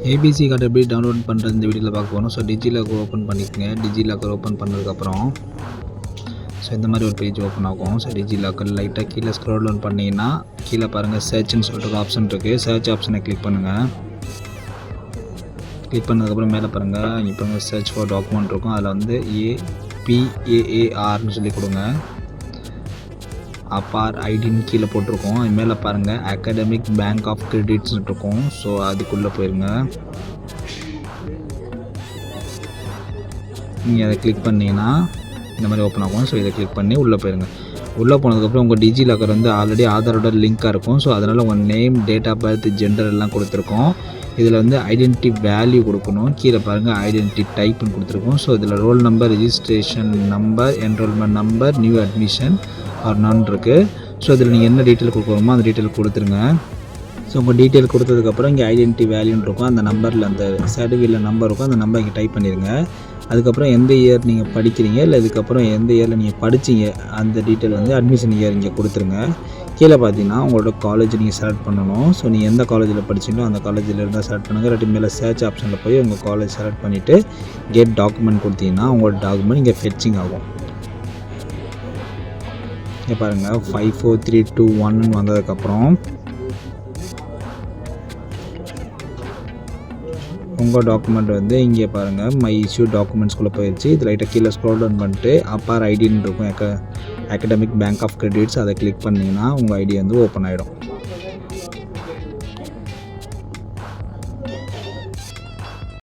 ABC card எப்படி download பண்ணுறது இந்த வீடியோவில் பார்க்க போகிறோம். ஸோ டிஜிலாக்கர் ஓப்பன் பண்ணிக்கோங்க. டிஜிலாக்கர் ஓப்பன் பண்ணதுக்கப்புறம் ஸோ இந்த மாதிரி ஒரு பேஜ் ஓப்பன் ஆகும். ஸோ டிஜிலாக்கர் லைட்டாக கீழே ஸ்க்ரோல் டவுன் பண்ணிங்கன்னா கீழே பாருங்கள் சர்ச்னு சொல்லிட்டு ஒரு ஆப்ஷன் இருக்குது. சர்ச் ஆப்ஷனை கிளிக் பண்ணுங்கள். கிளிக் பண்ணதுக்கப்புறம் மேலே பாருங்கள் இப்போ சர்ச் ஃபார் டாக்குமெண்ட் இருக்கும். அதில் வந்து APAARன்னு சொல்லி கொடுங்க. அப்பார் ஐடின்னு கீழே போட்டிருக்கோம். அது மேலே பாருங்கள் அகாடமிக் பேங்க் ஆஃப் கிரெடிட்ஸ்னு இருக்கும். ஸோ அதுக்குள்ளே போயிருங்க. நீங்கள் அதை கிளிக் பண்ணிங்கன்னா இந்த மாதிரி ஓப்பன் ஆகும். ஸோ இதை கிளிக் பண்ணி உள்ளே போயிருங்க. உள்ளே போனதுக்கப்புறம் உங்கள் டிஜிலாக்கர் வந்து ஆல்ரெடி ஆதாரோட லிங்காக இருக்கும். ஸோ அதனால் உங்கள் name, date of birth, gender எல்லாம் கொடுத்துருக்கோம். இதில் வந்து ஐடென்டிட்டி வேல்யூ கொடுக்கணும். கீழே பாருங்கள் ஐடென்டிட்டி டைப்னு கொடுத்துருக்கோம். ஸோ இதில் roll number, registration number, enrolment number, new admission R நான் இருக்குது. ஸோ இதில் நீங்கள் என்ன டீட்டெயில் கொடுக்கணுமோ அந்த டீட்டெயில் கொடுத்துருங்க. ஸோ உங்கள் டீட்டெயில் கொடுத்ததுக்கப்புறம் இங்கே ஐடென்டிட்டி வேல்யூன்னு இருக்கும். அந்த நம்பரில் அந்த சர்டிஃபிகேட்டில் நம்பர் இருக்கும். அந்த நம்பர் இங்கே டைப் பண்ணிடுங்க. அதுக்கப்புறம் எந்த இயர் நீங்கள் படிக்கிறீங்க இல்லை இதுக்கப்புறம் எந்த இயரில் நீங்கள் படிச்சிங்க அந்த டீட்டெயில் வந்து அட்மிஷன் இயர் இங்கே கொடுத்துருங்க. கீழே பார்த்தீங்கன்னா உங்களோட காலேஜ் நீங்கள் செலக்ட் பண்ணணும். ஸோ நீங்கள் எந்த காலேஜில் படிச்சிங்களோ அந்த காலேஜில் இருந்தால் செலக்ட் பண்ணுங்கள். ரெண்டு மேலே சர்ச் ஆப்ஷனில் போய் உங்கள் காலேஜ் செலக்ட் பண்ணிவிட்டு கெட் டாக்குமெண்ட் கொடுத்தீங்கன்னா உங்களோட டாக்குமெண்ட் இங்கே ஃபெட்சிங் ஆகும். இங்கே பாருங்கள் 5 4 3 2 1 வந்ததுக்கப்புறம் உங்கள் டாக்குமெண்ட் வந்து இங்கே பாருங்கள் மை இஷ்யூ டாக்குமெண்ட்ஸ்குள்ளே போயிடுச்சு. இது லைட்டாக கீழே ஸ்க்ரோல் டவுன் பண்ணிட்டு அப்பார் ஐடின்னு இருக்கும். அகாடமிக் பேங்க் ஆஃப் கிரெடிட்ஸ் அதை கிளிக் பண்ணிங்கன்னா உங்கள் ஐடி வந்து ஓப்பன் ஆகிடும்.